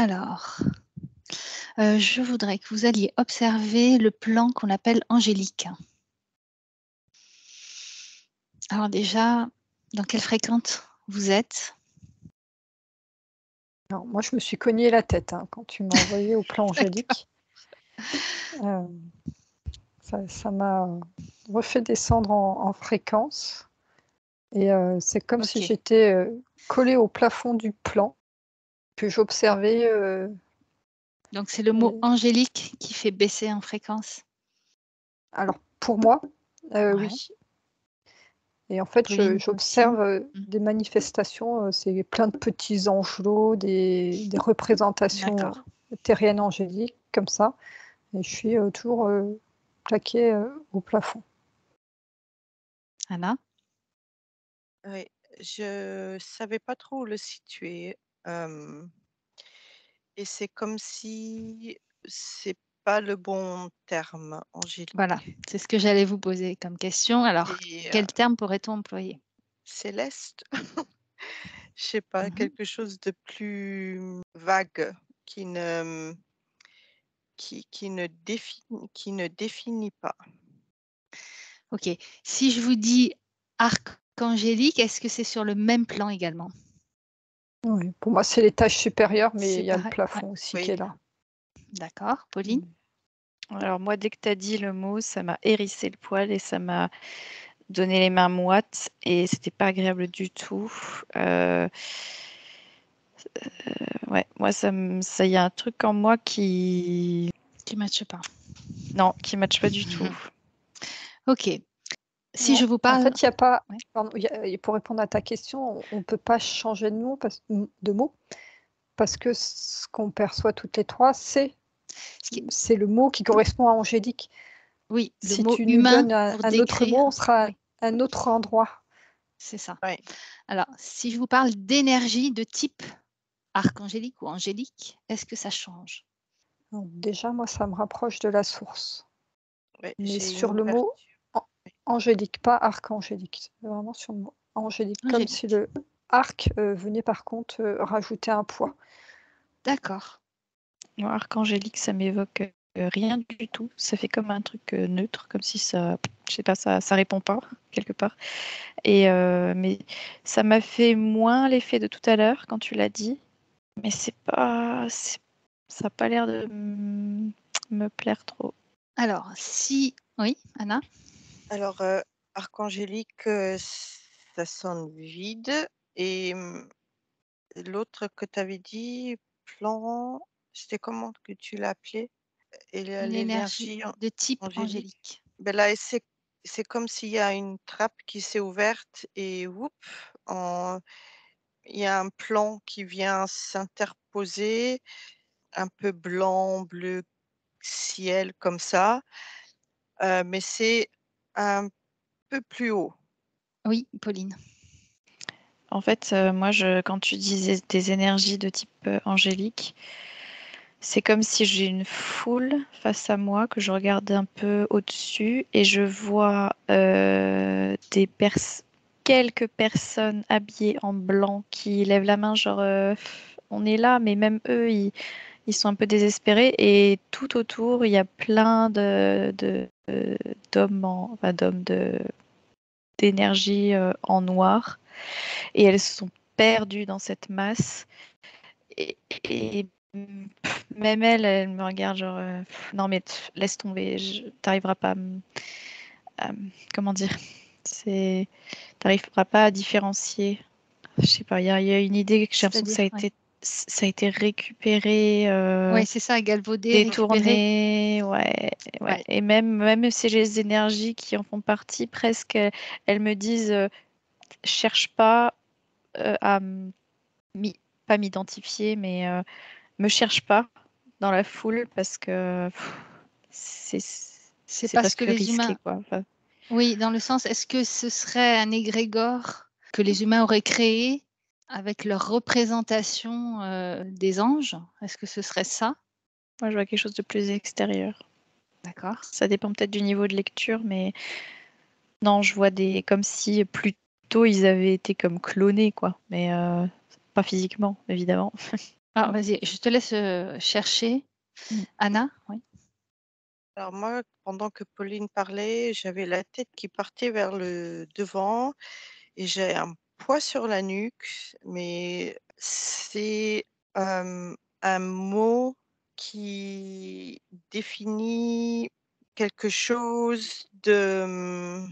Alors, je voudrais que vous alliez observer le plan qu'on appelle angélique. Alors déjà, dans quelle fréquence vous êtes? Alors, moi, je me suis cogné la tête quand tu m'as envoyé au plan D'accord. angélique. Ça m'a refait descendre en fréquence et c'est comme si OK. j'étais collée au plafond du plan, que j'observais. Donc c'est le mot angélique qui fait baisser en fréquence? Alors, pour moi, Ouais. oui. Et en fait, Pauline aussi? j'observe Mmh. des manifestations, c'est plein de petits angelots, des représentations D'accord. terriennes angéliques comme ça, et je suis toujours plaquée au plafond. Anna? Oui, je savais pas trop où le situer, hem et c'est comme si c'est pas le bon terme, Voilà, angélique c'est ce que j'allais vous poser comme question. Alors, et quel terme pourrait-on employer? céleste? Je sais pas, Mmh. quelque chose de plus vague qui ne, qui ne définit pas. OK. Si je vous dis archangélique, est-ce que c'est sur le même plan également? Oui, pour moi, c'est l'étage supérieur, mais C'est il y a le pareil, ouais. plafond aussi qui Oui, est là. D'accord. Pauline? Mmh. Alors moi, dès que tu as dit le mot, ça m'a hérissé le poil et ça m'a donné les mains moites et c'était pas agréable du tout. Ouais, moi, ça y a un truc en moi qui Qui matche pas. qui matche pas du tout. OK. Si Non, je vous en parle fait, il y a pas ouais, pardon, et pour répondre à ta question, on ne peut pas changer de mot parce que ce qu'on perçoit toutes les 3, ce qui est c'est le mot qui correspond à angélique. oui, le Si mot tu nous humain donnes pour un autre décrire mot, on sera à oui, un autre endroit. c'est ça. oui. Alors, si je vous parle d'énergie de type archangélique ou angélique, est-ce que ça change? Donc déjà, moi, ça me rapproche de la source. Oui, Mais j'ai une sur le mot ouverture. an Oui. angélique, pas archangélique. C'est vraiment sur le mot angélique, comme si Angélique. le arc, venait par contre, rajouter un poids. D'accord. Moi, archangélique, ça m'évoque rien du tout. Ça fait comme un truc neutre, comme si ça, je sais pas, ça répond pas quelque part. Et mais ça m'a fait moins l'effet de tout à l'heure quand tu l'as dit. Mais ça n'a pas l'air de me plaire trop. Alors, si oui, Anna? Alors, archangélique, ça sonne vide et l'autre que tu avais dit, plan, c'était comment que tu l'as appelé? Et Une énergie l'énergie de type angélique? angélique. Ben là, c'est comme s'il y a une trappe qui s'est ouverte et whoop, en il y a un plan qui vient s'interposer, un peu blanc, bleu ciel comme ça, mais c'est un peu plus haut. Oui, Pauline. En fait, moi, quand tu disais des énergies de type angélique, c'est comme si j'ai une foule face à moi que je regarde un peu au-dessus et je vois quelques personnes habillées en blanc qui lèvent la main, genre on est là, mais même eux, ils sont un peu désespérés et tout autour, il y a plein d'hommes, enfin, d'énergie en noir et elles sont perdues dans cette masse. Et même elle me regarde genre non mais laisse tomber, t'arriveras pas comment dire, c'est t'arriveras pas à différencier. Je sais pas, il y a une idée que j'ai l'impression que C'est-à-dire? Ouais. ça a été récupéré, Ouais, c'est ça, galvaudé, récupéré. détourné, ouais, ouais. Ouais. Et même si j'ai les énergies qui en font partie, presque, elles me disent cherche pas à pas m'identifier, mais me cherche pas dans la foule parce que c'est C'est c'est parce que presque les risqué, humains quoi. Enfin, oui, dans le sens, est-ce que ce serait un égrégore que les humains auraient créé avec leur représentation, des anges? Est-ce que ce serait ça? moi, je vois quelque chose de plus extérieur. D'accord. Ça dépend peut-être du niveau de lecture, mais non, je vois comme si plutôt ils avaient été comme clonés, quoi. Mais pas physiquement, évidemment. Ah, vas-y, je te laisse chercher. Mm. Anna, oui. Alors moi, pendant que Pauline parlait, j'avais la tête qui partait vers le devant et j'ai un poids sur la nuque, mais c'est un mot qui définit quelque chose de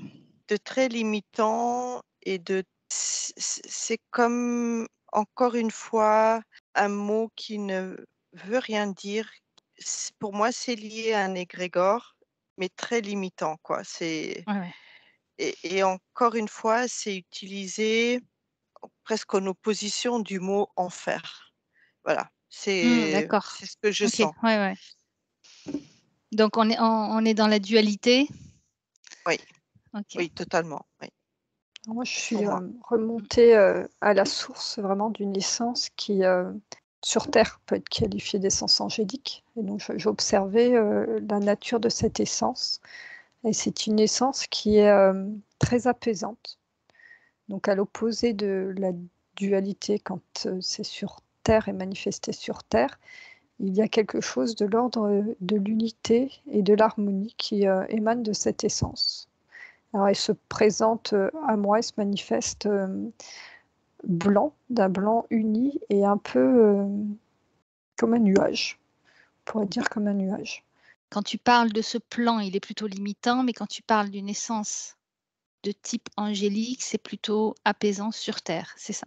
très limitant et c'est comme, encore une fois, un mot qui ne veut rien dire. Pour moi, c'est lié à un égrégore, mais très limitant, quoi. Ouais. Et encore une fois, c'est utilisé presque en opposition du mot enfer. Voilà, D'accord. c'est ce que je Ok, sens. ouais. Donc on est dans la dualité. Oui, Ok. oui, totalement. Oui. Moi, je Pour suis moi. remontée à la source vraiment d'une essence qui, sur Terre, peut être qualifiée d'essence angélique. Et donc, j'ai observé la nature de cette essence. Et c'est une essence qui est très apaisante. Donc, à l'opposé de la dualité, quand c'est sur Terre et manifesté sur Terre, il y a quelque chose de l'ordre de l'unité et de l'harmonie qui émane de cette essence. Alors, elle se présente à moi, elle se manifeste blanc, d'un blanc uni et un peu comme un nuage. On pourrait dire comme un nuage. Quand tu parles de ce plan, il est plutôt limitant, mais quand tu parles d'une essence de type angélique, c'est plutôt apaisant sur Terre, c'est ça?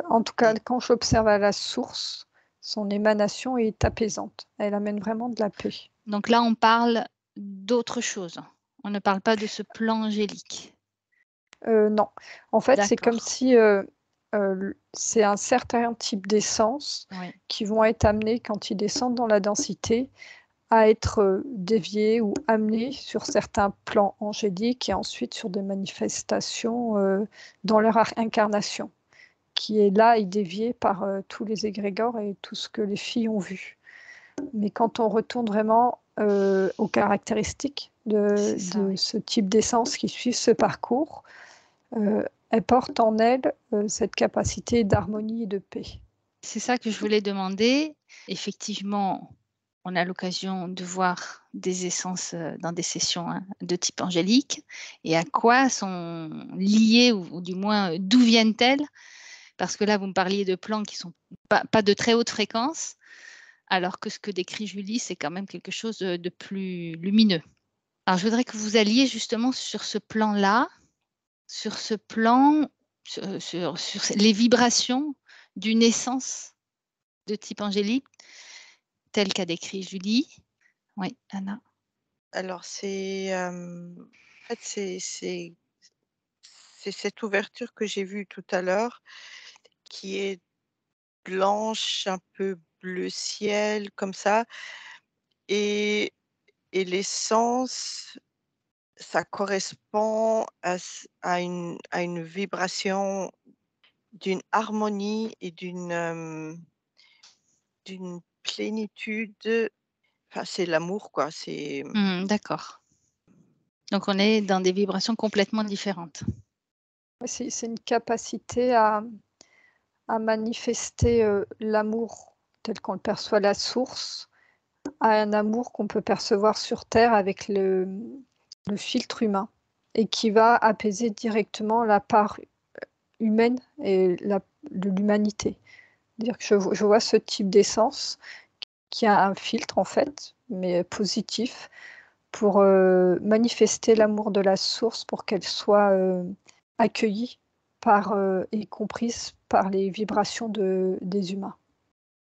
En tout cas, Mm. quand j'observe à la source, son émanation est apaisante. Elle amène vraiment de la paix. Donc là, on parle d'autre chose. On ne parle pas de ce plan angélique. Non. En fait, c'est comme D'accord. si c'est un certain type d'essence Oui. qui vont être amenés quand ils descendent dans la densité à être déviés ou amenés sur certains plans angéliques et ensuite sur des manifestations dans leur incarnation, qui est là et déviée par tous les égrégores et tout ce que les filles ont vu. Mais quand on retourne vraiment aux caractéristiques C'est ça, de oui. ce type d'essence qui suit ce parcours, elle porte en elle cette capacité d'harmonie et de paix. C'est ça que je voulais demander. Effectivement, on a l'occasion de voir des essences dans des sessions de type angélique et à quoi sont liées ou du moins d'où viennent-elles? Parce que là, vous me parliez de plans qui sont pas de très haute fréquence, alors que ce que décrit Julie, c'est quand même quelque chose de plus lumineux. Alors, je voudrais que vous alliez justement sur ce plan-là, sur ce plan, sur les vibrations d'une essence de type angélique, telle qu'a décrit Julie. Oui, Anna. Alors, en fait, c'est cette ouverture que j'ai vue tout à l'heure qui est blanche, un peu bleu ciel, comme ça. Et, et l'essence, ça correspond à une vibration d'une harmonie et d'une plénitude. Enfin, c'est l'amour, quoi. D'accord. Donc, on est dans des vibrations complètement différentes. C'est une capacité à manifester l'amour tel qu'on le perçoit à la source, à un amour qu'on peut percevoir sur Terre avec le filtre humain et qui va apaiser directement la part humaine et de l'humanité. C'est-à-dire que je vois ce type d'essence qui a un filtre en fait, mais positif, pour manifester l'amour de la source pour qu'elle soit accueillie par, et comprise par les vibrations des humains.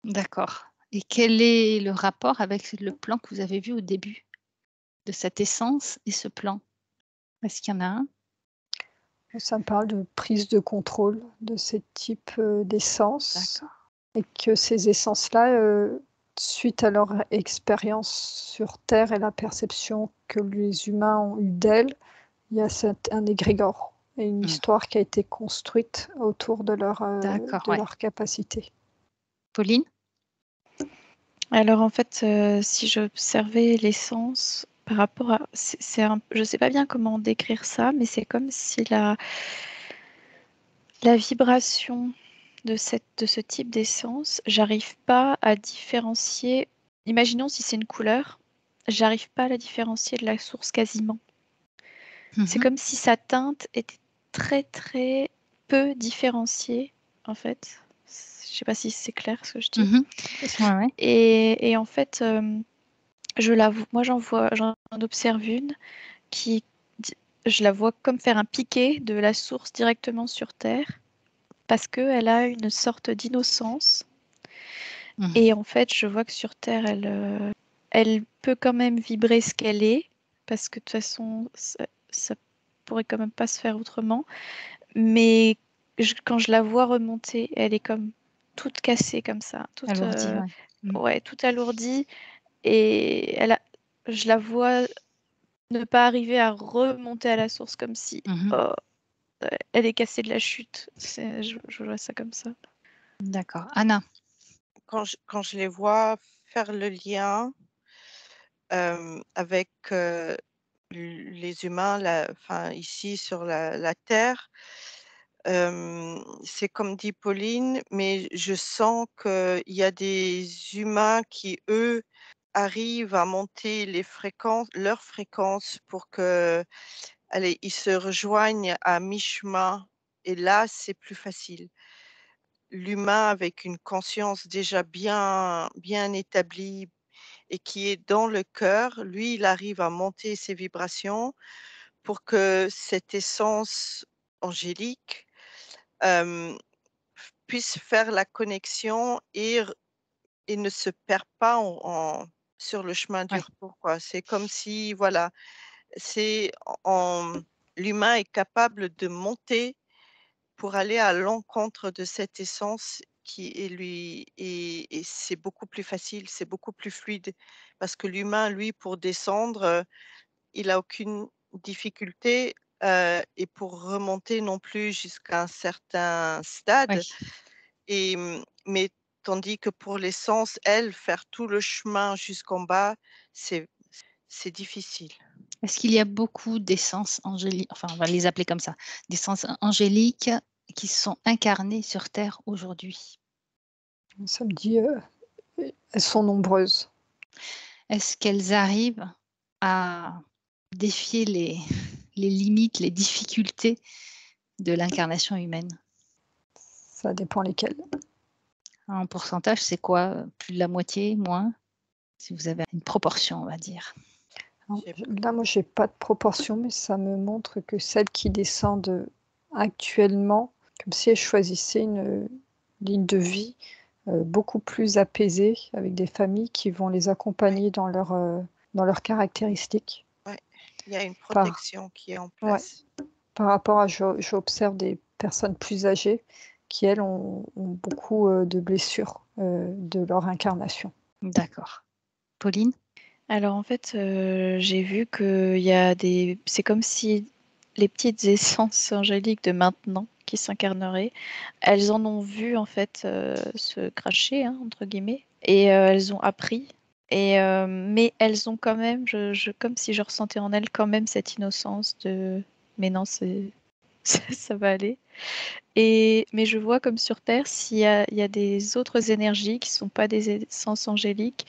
D'accord. Et quel est le rapport avec le plan que vous avez vu au début de cette essence et ce plan? Est-ce qu'il y en a un? Ça me parle de prise de contrôle de ces types d'essences D'accord. et que ces essences-là, suite à leur expérience sur Terre et la perception que les humains ont eue d'elles, il y a un égrégore et une histoire qui a été construite autour de D'accord, ouais. leur capacité. Pauline? Alors en fait, si j'observais l'essence par rapport à... je ne sais pas bien comment décrire ça, mais c'est comme si la vibration de ce type d'essence, j'arrive pas à différencier. Imaginons si c'est une couleur, j'arrive pas à la différencier de la source quasiment. C'est comme si sa teinte était très très peu différenciée en fait. Je sais pas si c'est clair ce que je dis. Ouais. Et en fait, moi j'en observe une qui, je la vois comme faire un piqué de la source directement sur Terre parce qu'elle a une sorte d'innocence. Et en fait, je vois que sur Terre, elle peut quand même vibrer ce qu'elle est parce que de toute façon, ça pourrait quand même pas se faire autrement. Mais quand je la vois remonter, elle est comme toute cassée comme ça, toute Alourdie, ouais. toute alourdie. Et je la vois ne pas arriver à remonter à la source comme si elle est cassée de la chute. Je vois ça comme ça. D'accord. Anna. Quand je les vois faire le lien avec les humains, ici sur la Terre, c'est comme dit Pauline, mais je sens qu'il y a des humains qui, eux, arrivent à monter leurs fréquences pour que, allez, ils se rejoignent à mi-chemin. Et là, c'est plus facile. L'humain avec une conscience déjà bien établie et qui est dans le cœur, lui, il arrive à monter ses vibrations pour que cette essence angélique puisse faire la connexion et ne se perd pas sur le chemin du retour, quoi. C'est comme si, voilà, c'est l'humain est capable de monter pour aller à l'encontre de cette essence qui est lui, et c'est beaucoup plus facile, c'est beaucoup plus fluide parce que l'humain, lui, pour descendre, il a aucune difficulté, et pour remonter non plus jusqu'à un certain stade. Mais tandis que pour l'essence, elle, faire tout le chemin jusqu'en bas, c'est difficile. Est-ce qu'il y a beaucoup d'essences angéliques, enfin on va les appeler comme ça, d'essences angéliques qui sont incarnées sur Terre aujourd'hui? Ça me dit, elles sont nombreuses. Est-ce qu'elles arrivent à défier les limites, les difficultés de l'incarnation humaine? Ça dépend lesquelles. En pourcentage, c'est quoi? Plus de la moitié, moins? Si vous avez une proportion, on va dire. Là, moi, j'ai pas de proportion, mais ça me montre que celles qui descendent actuellement, comme si elles choisissaient une ligne de vie beaucoup plus apaisée, avec des familles qui vont les accompagner dans leurs caractéristiques. Ouais, il y a une protection qui est en place. Par rapport à, j'observe des personnes plus âgées qui, elles, ont beaucoup de blessures de leur incarnation. D'accord. Pauline? Alors en fait, j'ai vu qu'il y a c'est comme si les petites essences angéliques de maintenant qui s'incarneraient, elles en ont vu en fait se cracher, hein, entre guillemets, et elles ont appris. Mais elles ont quand même, comme si je ressentais en elles quand même cette innocence de mais non, ça va aller. Mais je vois comme sur Terre, il y a des autres énergies qui ne sont pas des essences angéliques,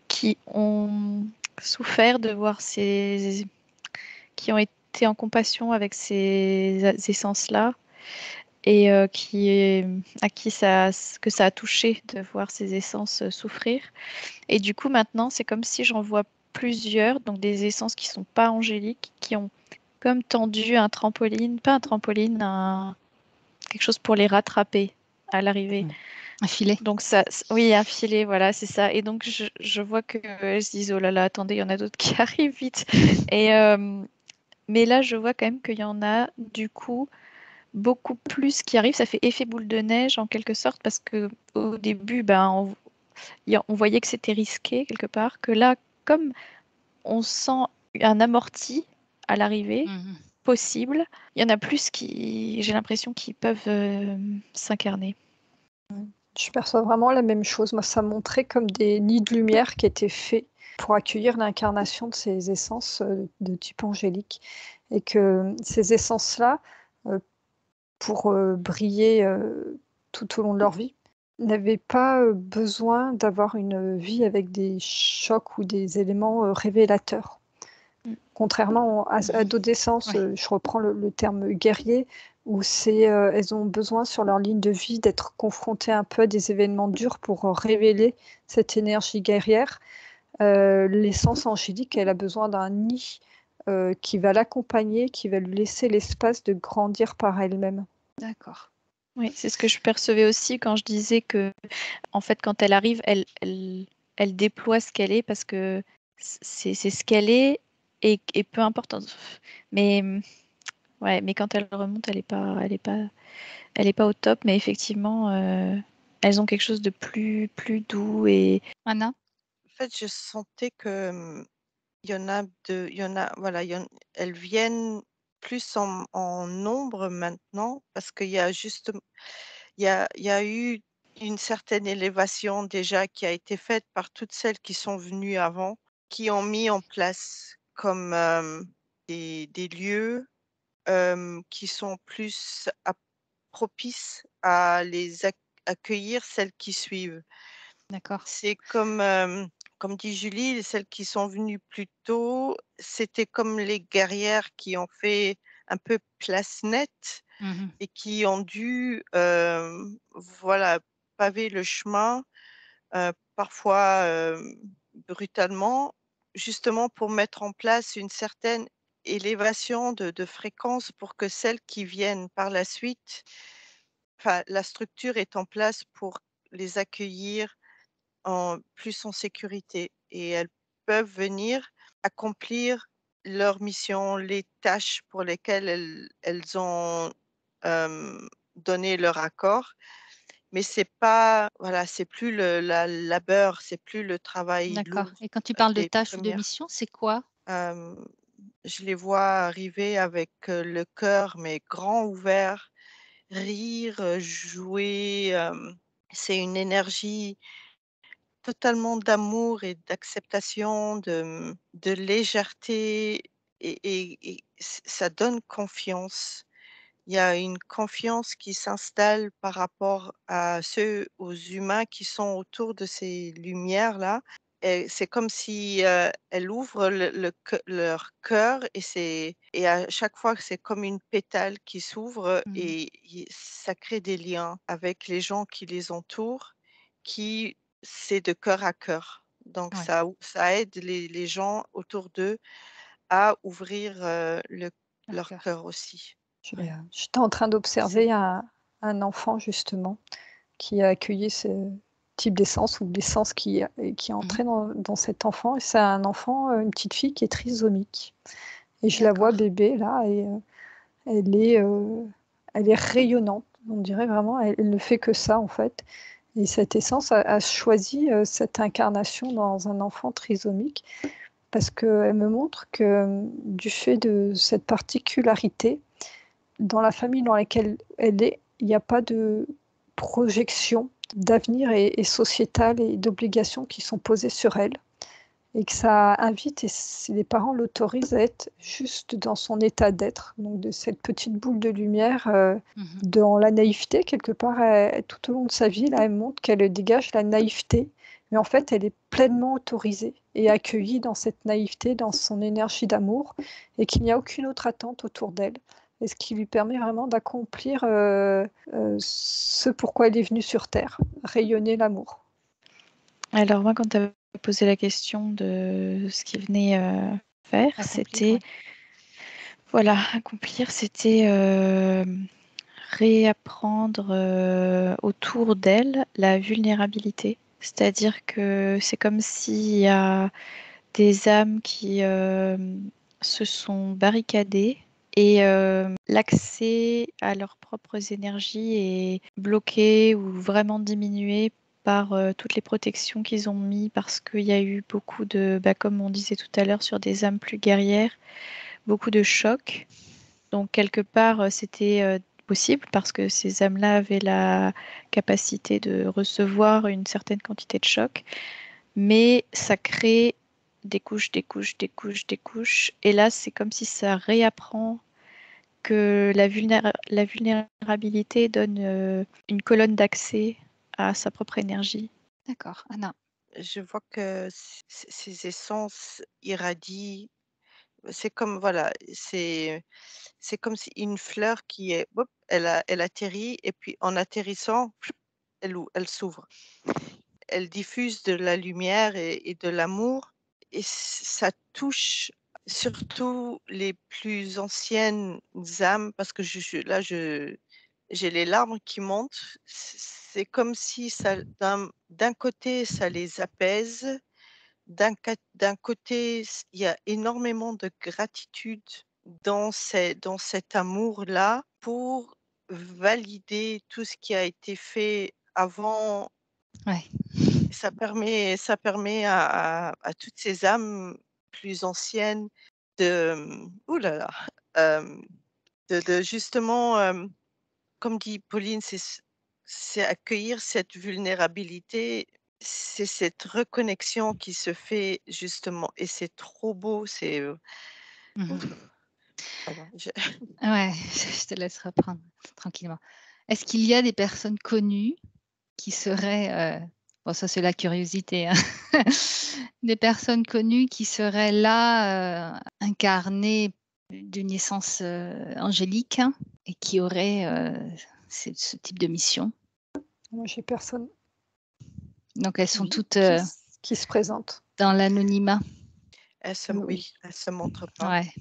qui ont souffert de voir qui ont été en compassion avec ces essences-là, et à qui ça a touché de voir ces essences souffrir. Et du coup, maintenant, c'est comme si j'en vois plusieurs, donc des essences qui ne sont pas angéliques, qui ont comme tendu un trampoline, pas un trampoline, quelque chose pour les rattraper à l'arrivée. Un filet. Donc oui, un filet, voilà, c'est ça. Et donc je vois que elles se disent, oh là là, attendez, il y en a d'autres qui arrivent vite. Mais là, je vois quand même qu'il y en a du coup beaucoup plus qui arrivent. Ça fait effet boule de neige en quelque sorte parce que au début, on voyait que c'était risqué quelque part. Que là, comme on sent un amorti à l'arrivée possible, il y en a plus qui, j'ai l'impression, qui peuvent s'incarner. Je perçois vraiment la même chose. Moi, ça montrait comme des nids de lumière qui étaient faits pour accueillir l'incarnation de ces essences de type angélique. Et que ces essences-là, pour briller tout au long de leur vie, n'avaient pas besoin d'avoir une vie avec des chocs ou des éléments révélateurs. Contrairement à l'adolescence, Ouais. je reprends le terme guerrier, où elles ont besoin sur leur ligne de vie d'être confrontées un peu à des événements durs pour révéler cette énergie guerrière. L'essence angélique, elle a besoin d'un nid qui va l'accompagner, qui va lui laisser l'espace de grandir par elle-même. D'accord. Oui, c'est ce que je percevais aussi quand je disais que, en fait, quand elle arrive, elle déploie ce qu'elle est parce que c'est ce qu'elle est et peu importe. Mais ouais, mais quand elle remonte, elle est pas au top. Mais effectivement, elles ont quelque chose de plus doux et Anna? En fait, je sentais que il y en a voilà, elles viennent plus en nombre maintenant parce qu'il y a juste, il y a eu une certaine élévation déjà qui a été faite par toutes celles qui sont venues avant, qui ont mis en place comme des lieux qui sont plus propices à accueillir celles qui suivent. D'accord. C'est comme dit Julie, celles qui sont venues plus tôt, c'était comme les guerrières qui ont fait un peu place nette Mhm. et qui ont dû, voilà, paver le chemin, parfois, brutalement, justement pour mettre en place une certaine élévation de fréquence pour que celles qui viennent par la suite, enfin, la structure est en place pour les accueillir plus en sécurité et elles peuvent venir accomplir leur mission, les tâches pour lesquelles elles ont, donné leur accord. Mais c'est pas voilà, c'est plus la labeur, c'est plus le travail D'accord. lourd Et quand tu parles de des tâches ou de premières. missions, c'est quoi? Hem, je les vois arriver avec, le cœur mais grand ouvert, rire, jouer, c'est une énergie totalement d'amour et d'acceptation, de légèreté et ça donne confiance. Il y a une confiance qui s'installe par rapport à aux humains qui sont autour de ces lumières-là et c'est comme si, elles ouvrent leur cœur et à chaque fois, c'est comme une pétale qui s'ouvre Mmh. et ça crée des liens avec les gens qui les entourent, qui c'est de cœur à cœur. Donc Ouais. ça aide les gens autour d'eux à ouvrir, Leur leur cœur. cœur aussi. Ouais. J'étais en train C'est d'observer un enfant justement qui a accueilli ce type d'essence ou l'essence qui est Mmh. entrée dans cet enfant. Et c'est un enfant, une petite fille qui est trisomique. Et je la vois D'accord. bébé là et elle elle est rayonnante. On dirait vraiment, elle ne fait que ça en fait. Et cette essence a choisi cette incarnation dans un enfant trisomique parce qu'elle me montre que du fait de cette particularité, dans la famille dans laquelle elle est, il n'y a pas de projection d'avenir et sociétale et d'obligations qui sont posées sur elle. Et que ça invite, et si les parents l'autorisent, à être juste dans son état d'être, donc de cette petite boule de lumière, Mmh. dans la naïveté, quelque part, tout au long de sa vie, là, elle montre qu'elle dégage la naïveté, mais en fait, elle est pleinement autorisée et accueillie dans cette naïveté, dans son énergie d'amour, et qu'il n'y a aucune autre attente autour d'elle. Et ce qui lui permet vraiment d'accomplir ce pourquoi elle est venue sur Terre, rayonner l'amour. alors moi, quand tu as posé la question de ce qu'il venait faire, Accomplir, c'était ouais. voilà, accomplir, c'était réapprendre autour d'elle la vulnérabilité. C'est-à-dire que c'est comme s'il y a des âmes qui se sont barricadées et l'accès à leurs propres énergies est bloqué ou vraiment diminué par toutes les protections qu'ils ont mis parce qu'il y a eu beaucoup de, bah, comme on disait tout à l'heure, sur des âmes plus guerrières, beaucoup de chocs. Donc quelque part, c'était possible parce que ces âmes-là avaient la capacité de recevoir une certaine quantité de chocs, mais ça crée des couches, des couches, des couches, des couches. Et là, c'est comme si ça réapprend que la vulnérabilité donne une colonne d'accès à sa propre énergie. D'accord. Anna. Je vois que ces essences irradient. C'est comme, voilà, c'est comme si une fleur qui est, hop, elle atterrit et puis en atterrissant, elle s'ouvre. Elle diffuse de la lumière et de l'amour et ça touche surtout les plus anciennes âmes parce que là, j'ai les larmes qui montent. C'est comme si ça, d'un côté, ça les apaise, d'un côté, il y a énormément de gratitude dans cet amour-là pour valider tout ce qui a été fait avant. Ouais. Ça permet à toutes ces âmes plus anciennes de, ouh là là, de justement, comme dit Pauline, c'est accueillir cette vulnérabilité, c'est cette reconnexion qui se fait justement et c'est trop beau, Mhm. ouf, voilà, Ouais, je te laisse reprendre tranquillement. Est-ce qu'il y a des personnes connues qui seraient, bon ça c'est la curiosité, hein, des personnes connues qui seraient là, incarnées d'une essence angélique hein, et qui auraient ce type de mission? Moi, j'ai personne Donc elles sont toutes qui se présente. dans l'anonymat. oui, elle se montre pas. Ouais.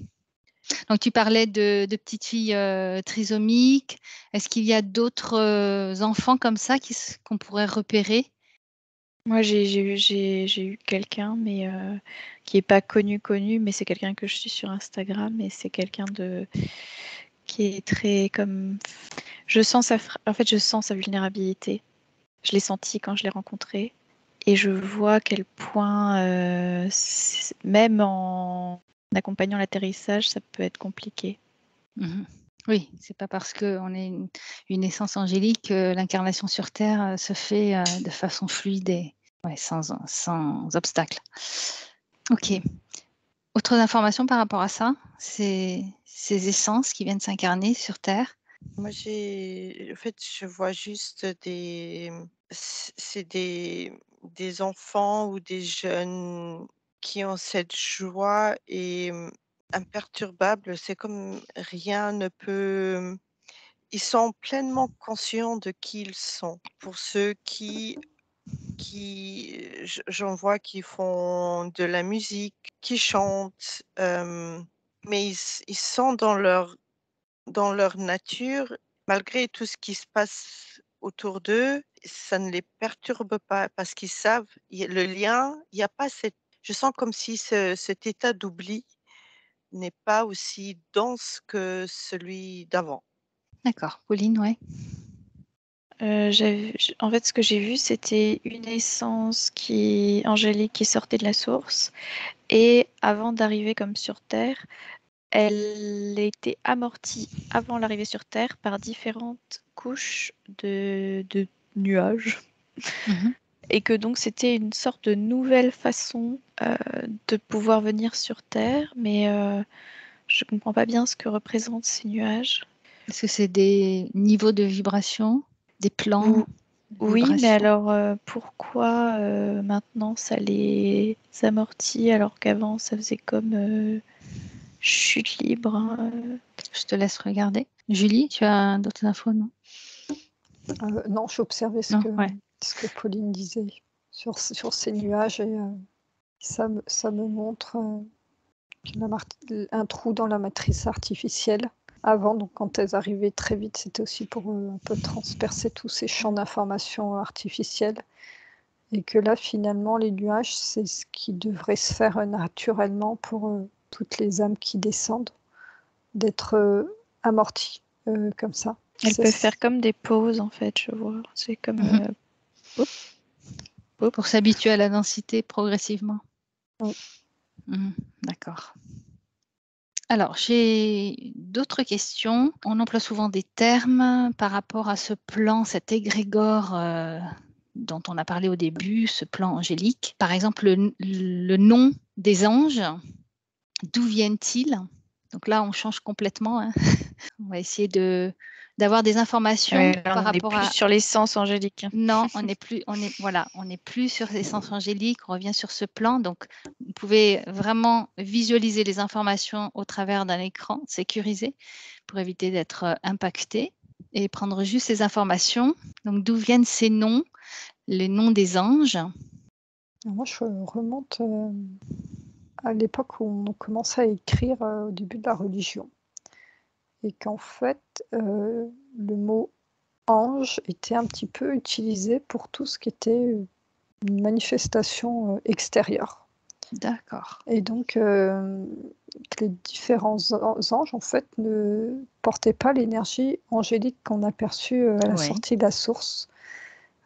Donc tu parlais de petites filles trisomiques. Est-ce qu'il y a d'autres enfants comme ça qu'on pourrait repérer? Moi, j'ai eu quelqu'un, mais qui est pas connu, mais c'est quelqu'un que je suis sur Instagram et c'est quelqu'un qui est très comme. Je sens je sens sa vulnérabilité. Je l'ai senti quand je l'ai rencontré et je vois à quel point, même en accompagnant l'atterrissage, ça peut être compliqué. Mmh. Oui, c'est pas parce qu'on est une essence angélique que l'incarnation sur terre se fait de façon fluide et ouais, sans obstacle. Ok. Autres informations par rapport à ça? Ces essences qui viennent s'incarner sur terre? Moi, en fait, je vois juste c'est des enfants ou des jeunes qui ont cette joie et imperturbable. C'est comme rien ne peut. Ils sont pleinement conscients de qui ils sont. Pour ceux j'en vois qui font de la musique, qui chantent, mais ils sont dans leur nature, malgré tout ce qui se passe autour d'eux, ça ne les perturbe pas parce qu'ils savent, le lien, il n'y a pas cette. Je sens comme si cet état d'oubli n'est pas aussi dense que celui d'avant. D'accord. Pauline, ouais. En fait, ce que j'ai vu, c'était une essence angélique qui sortait de la source. Et avant d'arriver comme sur Terre, elle était amortie avant l'arrivée sur Terre par différentes couches de nuages. Mmh. Et que donc c'était une sorte de nouvelle façon de pouvoir venir sur Terre. Mais je ne comprends pas bien ce que représentent ces nuages. Est-ce que c'est des niveaux de vibration, des plans de Oui, mais vibration? alors pourquoi maintenant ça les amortit alors qu'avant ça faisait comme chute libre hein, Je te laisse regarder. Julie, tu as d'autres infos, non? Non, j'observais ce Non? Ouais. que Pauline disait sur ces nuages et ça me montre un trou dans la matrice artificielle. Avant, donc quand elles arrivaient très vite, c'était aussi pour un peu transpercer tous ces champs d'information artificiels. Et que là, finalement, les nuages, c'est ce qui devrait se faire naturellement pour toutes les âmes qui descendent, d'être amorties comme ça. elles peuvent faire comme des pauses en fait, je vois. C'est comme Pour s'habituer à la densité progressivement. Oui. D'accord. Alors, j'ai d'autres questions. On emploie souvent des termes par rapport à ce plan, cet égrégore dont on a parlé au début, ce plan angélique. Par exemple, le nom des anges, d'où viennent-ils? Donc là, on change complètement, hein. On va essayer d'avoir des informations Ouais, là, par on n'est rapport plus à... sur l'essence angélique. Non, on n'est plus sur l'essence angélique, on revient sur ce plan. Donc, vous pouvez vraiment visualiser les informations au travers d'un écran sécurisé pour éviter d'être impacté et prendre juste ces informations. Donc, d'où viennent ces noms, les noms des anges? Moi, je remonte à l'époque où on commençait à écrire au début de la religion. Et qu'en fait, le mot ange était un petit peu utilisé pour tout ce qui était une manifestation extérieure. D'accord. Et donc, les différents anges, en fait, ne portaient pas l'énergie angélique qu'on a perçue à la Oui. sortie de la source,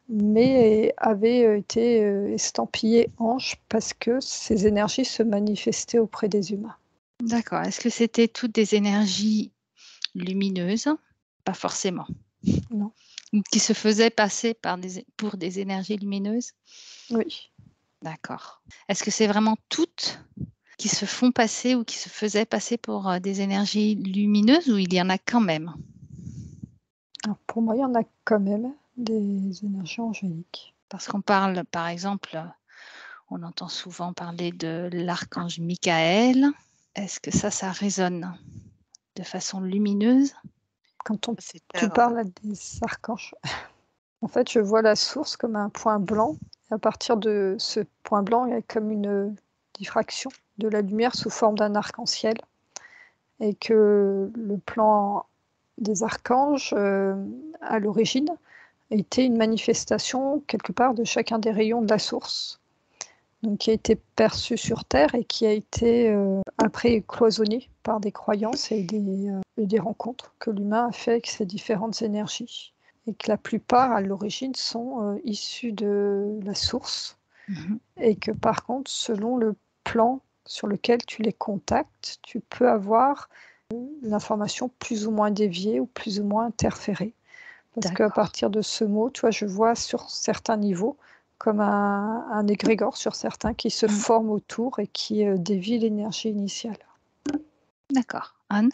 mais avaient été estampillés anges parce que ces énergies se manifestaient auprès des humains. D'accord. Est-ce que c'était toutes des énergies lumineuses? Pas forcément. Non. Ou qui se faisaient passer pour des énergies lumineuses? Oui. D'accord. Est-ce que c'est vraiment toutes qui se font passer ou qui se faisaient passer pour des énergies lumineuses, ou il y en a quand même? Alors pour moi, il y en a quand même des énergies angéliques. Parce qu'on parle, par exemple, on entend souvent parler de l'archange Michael. Est-ce que ça résonne de façon lumineuse? Quand C'est tu clair. parles à des archanges, en fait, je vois la source comme un point blanc. Et à partir de ce point blanc, il y a comme une diffraction de la lumière sous forme d'un arc-en-ciel. Et que le plan des archanges, à l'origine, était une manifestation quelque part de chacun des rayons de la source. Donc qui a été perçu sur Terre et qui a été après cloisonné par des croyances et des rencontres que l'humain a fait avec ces différentes énergies. Et que la plupart, à l'origine, sont issus de la source. Et que par contre, selon le plan sur lequel tu les contactes, tu peux avoir l'information plus ou moins déviée ou plus ou moins interférée. Parce qu'à D'accord. partir de ce mot, tu vois, je vois sur certains niveaux comme un égrégore sur certains qui se forme autour et qui dévie l'énergie initiale. D'accord. Anne?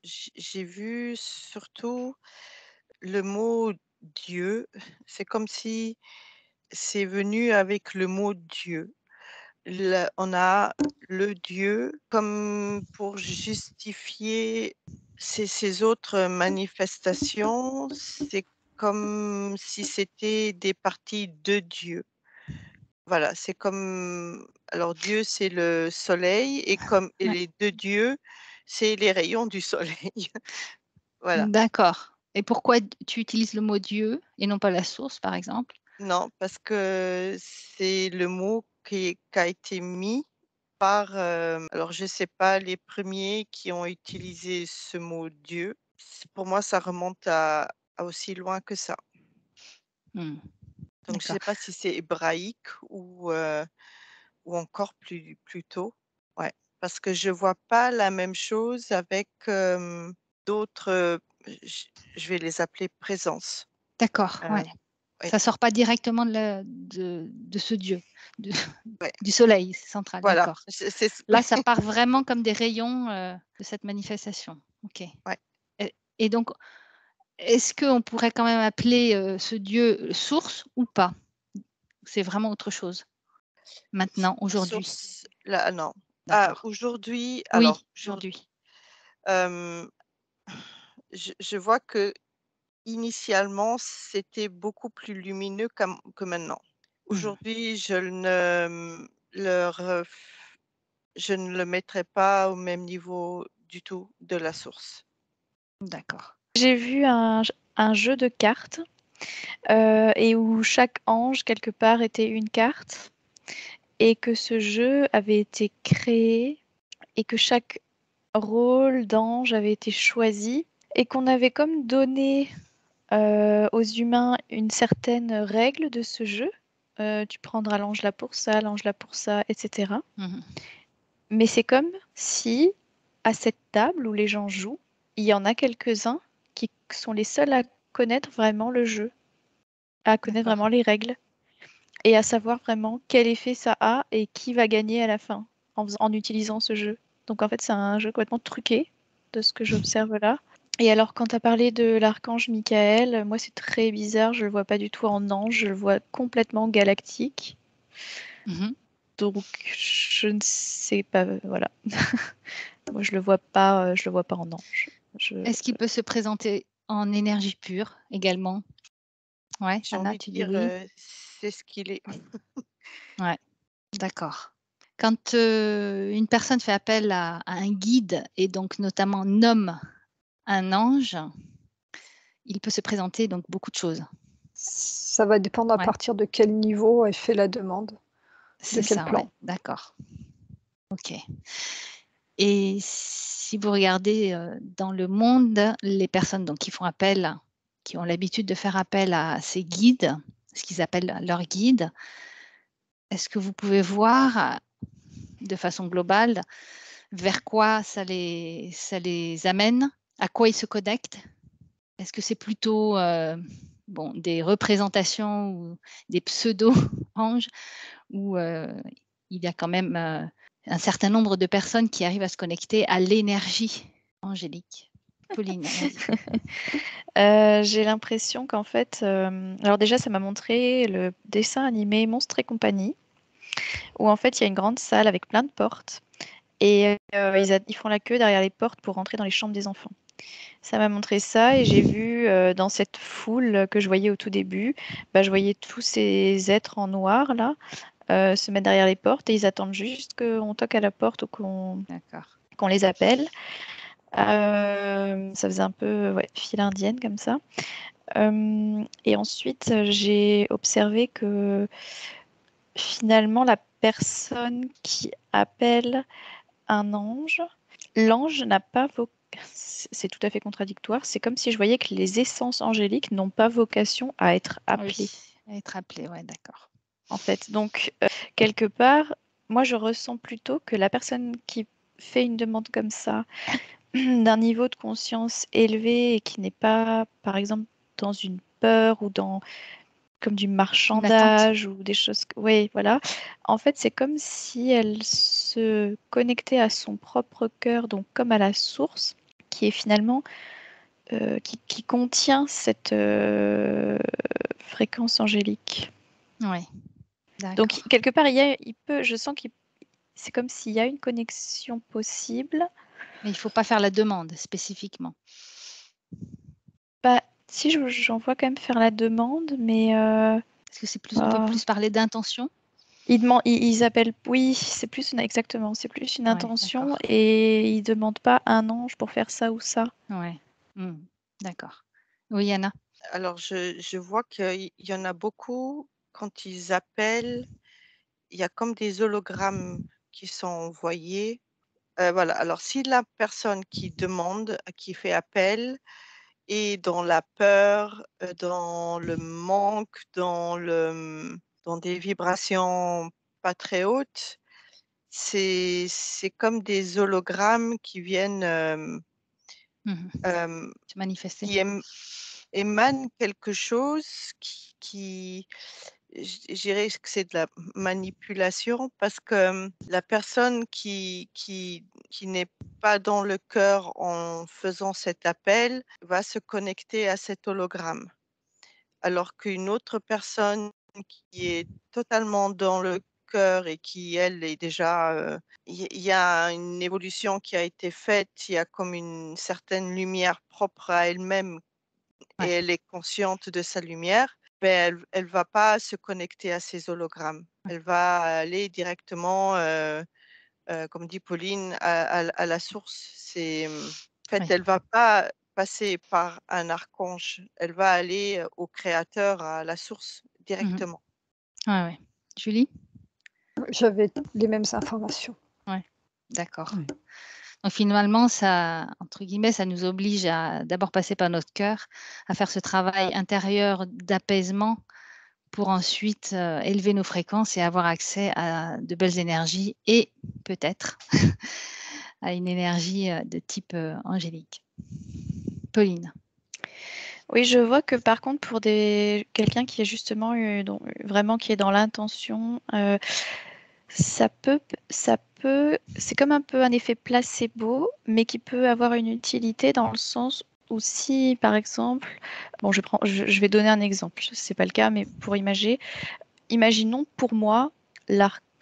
J'ai vu surtout le mot Dieu. C'est comme si c'est venu avec le mot Dieu. On a le Dieu comme pour justifier ces autres manifestations. C'est comme si c'était des parties de Dieu. Voilà, c'est comme... Alors Dieu, c'est le soleil et Ouais. les deux dieux, c'est les rayons du soleil. Voilà. D'accord. Et pourquoi tu utilises le mot Dieu et non pas la source, par exemple? Non, parce que c'est le mot qui a été mis par, alors je sais pas, les premiers qui ont utilisé ce mot Dieu. Pour moi, ça remonte à aussi loin que ça. Hmm. Donc je D'accord. sais pas si c'est hébraïque ou encore plus tôt. Ouais, parce que je vois pas la même chose avec, d'autres, je vais les appeler présences. D'accord, ouais. Oui, Ça sort pas directement de ce Dieu, de ouais, du soleil central, voilà. d'accord. Là, ça part vraiment comme des rayons, de cette manifestation. OK. Ouais. Et donc, est-ce qu'on pourrait quand même appeler, ce Dieu source ou pas? C'est vraiment autre chose? Maintenant, La aujourd'hui? source, là, non. Ah, D'accord. aujourd'hui, alors Oui, aujourd'hui. hem, je vois que initialement, c'était beaucoup plus lumineux que maintenant. Mmh. Aujourd'hui, je ne le mettrai pas au même niveau du tout de la source. D'accord. J'ai vu un jeu de cartes et où chaque ange, quelque part, était une carte et que ce jeu avait été créé et que chaque rôle d'ange avait été choisi et qu'on avait comme donné aux humains une certaine règle de ce jeu. Tu prendras l'ange là pour ça, l'ange là pour ça, etc. Mmh. Mais c'est comme si, à cette table où les gens jouent, il y en a quelques-uns qui sont les seuls à connaître vraiment le jeu, à connaître D'accord. vraiment les règles et à savoir vraiment quel effet ça a et qui va gagner à la fin en utilisant ce jeu. Donc en fait, c'est un jeu complètement truqué de ce que j'observe là. Et alors, quand tu as parlé de l'archange Michael, moi, c'est très bizarre. Je le vois pas du tout en ange. Je le vois complètement galactique. Donc, je ne sais pas. Voilà. Moi, je le vois pas en ange. Est-ce qu'il peut se présenter en énergie pure également? Ouais, J'ai Anna, envie de tu dis dire, oui. c'est ce qu'il est. Ouais, d'accord. Quand une personne fait appel à un guide et donc notamment nomme un ange, il peut se présenter donc beaucoup de choses. Ça va dépendre à Ouais. partir de quel niveau elle fait la demande, C'est quel ça, plan. ouais, d'accord. OK. Et si vous regardez, dans le monde, les personnes donc qui font appel, qui ont l'habitude de faire appel à ces guides, ce qu'ils appellent leurs guides, est-ce que vous pouvez voir, de façon globale, vers quoi ça les amène? À quoi ils se connectent? Est-ce que c'est plutôt, bon, des représentations ou des pseudo-anges ou, il y a quand même, un certain nombre de personnes qui arrivent à se connecter à l'énergie angélique? Pauline, vas-y. J'ai l'impression qu'en fait, alors déjà, ça m'a montré le dessin animé Monstres et compagnie, où en fait, il y a une grande salle avec plein de portes et ils font la queue derrière les portes pour rentrer dans les chambres des enfants. Ça m'a montré ça et j'ai vu dans cette foule que je voyais au tout début, je voyais tous ces êtres en noir là se mettre derrière les portes et ils attendent juste qu'on toque à la porte ou D'accord. qu'on les appelle. Ça faisait un peu file indienne comme ça. Et ensuite, j'ai observé que finalement, la personne qui appelle un ange, l'ange n'a pas c'est tout à fait contradictoire. C'est comme si je voyais que les essences angéliques n'ont pas vocation à être appelées. Oui, à être appelé, ouais, d'accord. En fait, donc quelque part, moi je ressens plutôt que la personne qui fait une demande comme ça, d'un niveau de conscience élevé et qui n'est pas, par exemple, dans une peur ou dans comme du Une attente. marchandage ou des choses. Oui, voilà. En fait, c'est comme si elle se connectait à son propre cœur, donc comme à la source, qui est finalement qui contient cette fréquence angélique. Oui, Donc d'accord. quelque part, je sens qu'il c'est comme s'il y a une connexion possible. Mais il ne faut pas faire la demande spécifiquement. Si j'en vois quand même faire la demande, mais Est-ce que c'est plus, on peut plus parler d'intention? ils appellent, oui, c'est plus exactement, c'est plus une Ouais, intention d'accord. et ils demandent pas un ange pour faire ça ou ça. Ouais. D'accord. Oui, Anna? Alors je vois qu'il y en a beaucoup, quand ils appellent, il y a comme des hologrammes qui sont envoyés. Voilà, alors si la personne qui demande, qui fait appel est dans la peur, dans le manque, dans des vibrations pas très hautes, c'est comme des hologrammes qui viennent, Se manifester. qui émanent quelque chose qui je dirais que c'est de la manipulation parce que, la personne qui n'est pas dans le cœur en faisant cet appel va se connecter à cet hologramme. Alors qu'une autre personne qui est totalement dans le cœur et qui, elle, est déjà, il y a une évolution qui a été faite, il y a comme une certaine lumière propre à elle-même et Ouais. elle est consciente de sa lumière, ben, elle va pas se connecter à ces hologrammes. Elle va aller directement, comme dit Pauline, à la source. En fait, Oui. elle va pas passer par un archange, elle va aller, au créateur, à la source directement. Ouais, ouais. Julie? J'avais les mêmes informations. Ouais, d'accord. Oui. Donc finalement, ça, entre guillemets, ça nous oblige à d'abord passer par notre cœur, à faire ce travail intérieur d'apaisement pour ensuite, élever nos fréquences et avoir accès à de belles énergies et peut-être à une énergie, de type, angélique. Pauline? Oui, je vois que par contre pour quelqu'un qui est justement vraiment qui est dans l'intention, ça peut c'est comme un peu un effet placebo, mais qui peut avoir une utilité dans le sens où si, par exemple, bon, je vais donner un exemple, c'est pas le cas, mais pour imaginons pour moi,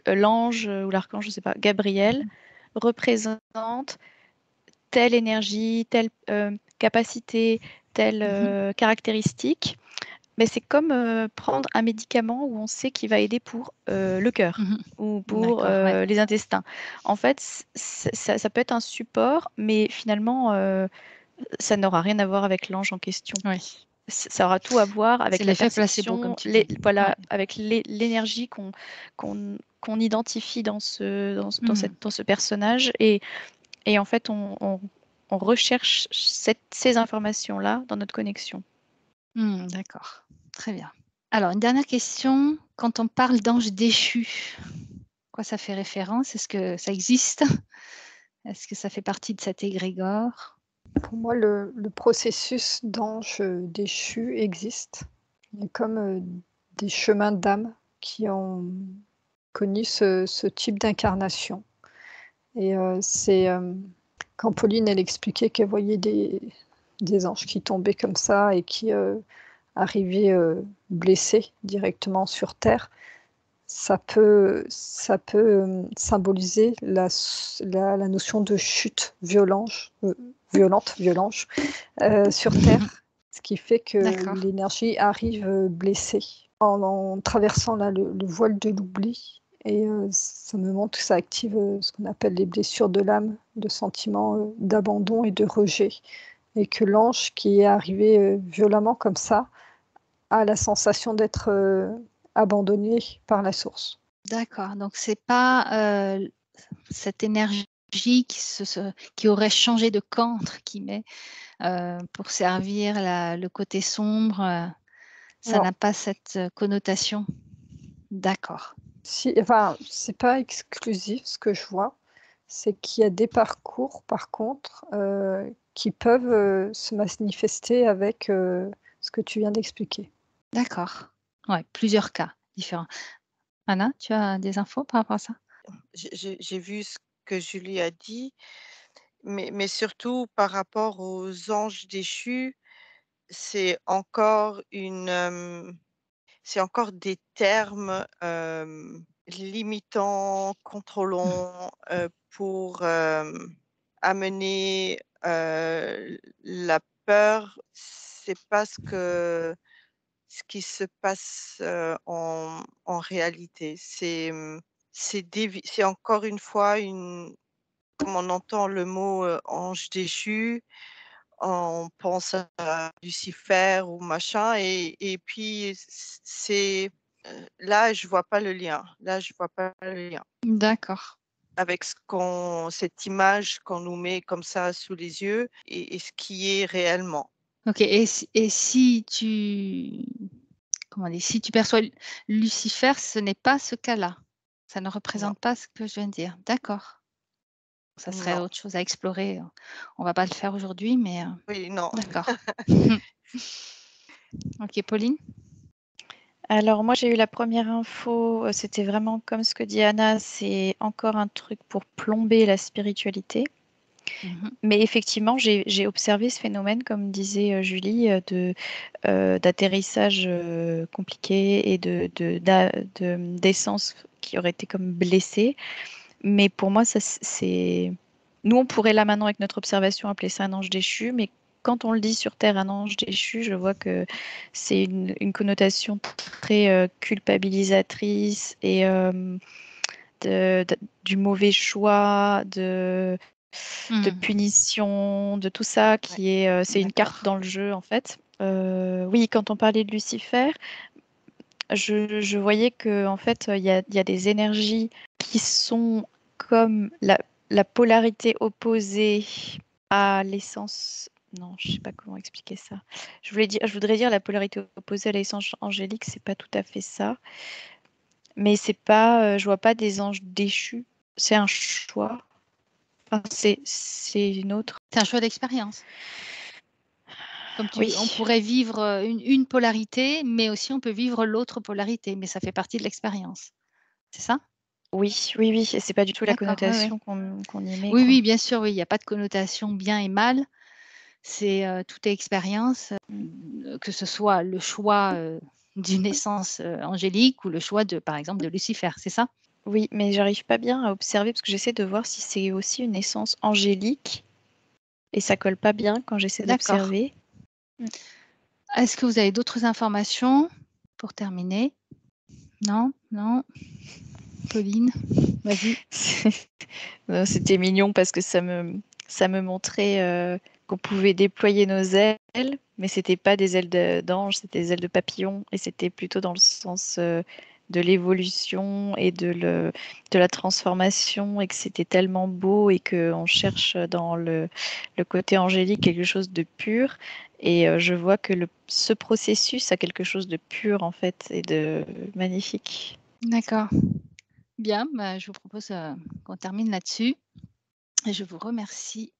l'ange ou l'archange, je sais pas, Gabriel, représente telle énergie, telle capacité, telle caractéristique. Mais c'est comme prendre un médicament où on sait qu'il va aider pour le cœur ou pour D'accord, ouais. les intestins. En fait, ça peut être un support, mais finalement, ça n'aura rien à voir avec l'ange en question. Oui. Ça aura tout à voir avec C'est la l'effet placebo, comme perception, tu dis. voilà, Ouais. avec l'énergie qu'on identifie dans ce personnage. Et en fait, on recherche ces informations-là dans notre connexion. D'accord, très bien. Alors, une dernière question. Quand on parle d'ange déchu, quoi ça fait référence? Est-ce que ça existe? Est-ce que ça fait partie de cet égrégore? Pour moi, le processus d'ange déchu existe. Il y a comme des chemins d'âme qui ont connu ce type d'incarnation. Et c'est quand Pauline, elle expliquait qu'elle voyait des anges qui tombaient comme ça et qui arrivaient blessés directement sur Terre, ça peut symboliser la notion de chute violente sur Terre, ce qui fait que D'accord. l'énergie arrive blessée en traversant là, le voile de l'oubli. Et ça me montre que ça active ce qu'on appelle les blessures de l'âme, le sentiment d'abandon et de rejet. Et que l'ange qui est arrivé violemment comme ça a la sensation d'être abandonné par la source. D'accord, donc c'est pas cette énergie qui aurait changé de camp, entre guillemets, pour servir le côté sombre. Ça Alors, n'a pas cette connotation. D'accord. enfin, c'est pas exclusif ce que je vois, c'est qu'il y a des parcours, par contre, qui peuvent se manifester avec ce que tu viens d'expliquer. D'accord. Ouais, plusieurs cas différents. Anna, tu as des infos par rapport à ça? J'ai vu ce que Julie a dit, mais surtout par rapport aux anges déchus, c'est encore c'est encore des termes, limitants, contrôlants, pour, amener, la peur. C'est pas ce qui se passe, en réalité. C'est encore une fois comme on entend le mot, ange déchu, on pense à Lucifer ou machin et puis c'est, là je vois pas le lien. Là je vois pas le lien D'accord. avec cette image qu'on nous met comme ça sous les yeux et ce qui est réellement. Ok, et si tu, comment dire, si tu perçois Lucifer, ce n'est pas ce cas-là. Ça ne Non, représente pas ce que je viens de dire. D'accord. Ça serait non. autre chose à explorer. On va pas le faire aujourd'hui, mais Oui, non. d'accord. Ok, Pauline? Alors moi j'ai eu la première info, c'était vraiment comme ce que dit Anna, c'est encore un truc pour plomber la spiritualité. Mais effectivement, j'ai observé ce phénomène, comme disait Julie, d'atterrissage compliqué et d'essence qui aurait été comme blessée. Mais pour moi, nous, on pourrait là maintenant, avec notre observation, appeler ça un ange déchu, mais quand on le dit sur Terre, un ange déchu, je vois que c'est une connotation très culpabilisatrice et du mauvais choix, de punition, de tout ça, c'est une D'accord. carte dans le jeu, en fait. Oui, quand on parlait de Lucifer, je voyais que en fait, il y a des énergies qui sont comme la polarité opposée à l'essence. Non, je sais pas comment expliquer ça. Je voudrais dire la polarité opposée à l'essence angélique, c'est pas tout à fait ça. Mais c'est pas, je vois pas des anges déchus. C'est un choix. Enfin, c'est une autre. C'est un choix d'expérience. Comme on Oui. pourrait vivre une polarité, mais aussi on peut vivre l'autre polarité, mais ça fait partie de l'expérience. C'est ça? Oui, oui, oui, et c'est pas du tout la D'accord, ouais, ouais. connotation qu'on y met, Oui, quoi. oui, bien sûr, oui, il n'y a pas de connotation bien et mal. C'est tout est expérience, que ce soit le choix d'une essence angélique ou le choix de, par exemple, de Lucifer, c'est ça? Oui, mais j'arrive pas bien à observer parce que j'essaie de voir si c'est aussi une essence angélique et ça colle pas bien quand j'essaie D'accord. d'observer. Est-ce que vous avez d'autres informations pour terminer? Non? Non? Pauline, vas-y. Non, c'était mignon parce que ça me montrait qu'on pouvait déployer nos ailes, mais c'était pas des ailes d'ange, c'était des ailes de papillon et c'était plutôt dans le sens de l'évolution et de la transformation et que c'était tellement beau et qu'on cherche dans le côté angélique quelque chose de pur. Et je vois que ce processus a quelque chose de pur en fait et de magnifique. D'accord. Bien, bah, je vous propose qu'on termine là-dessus et je vous remercie.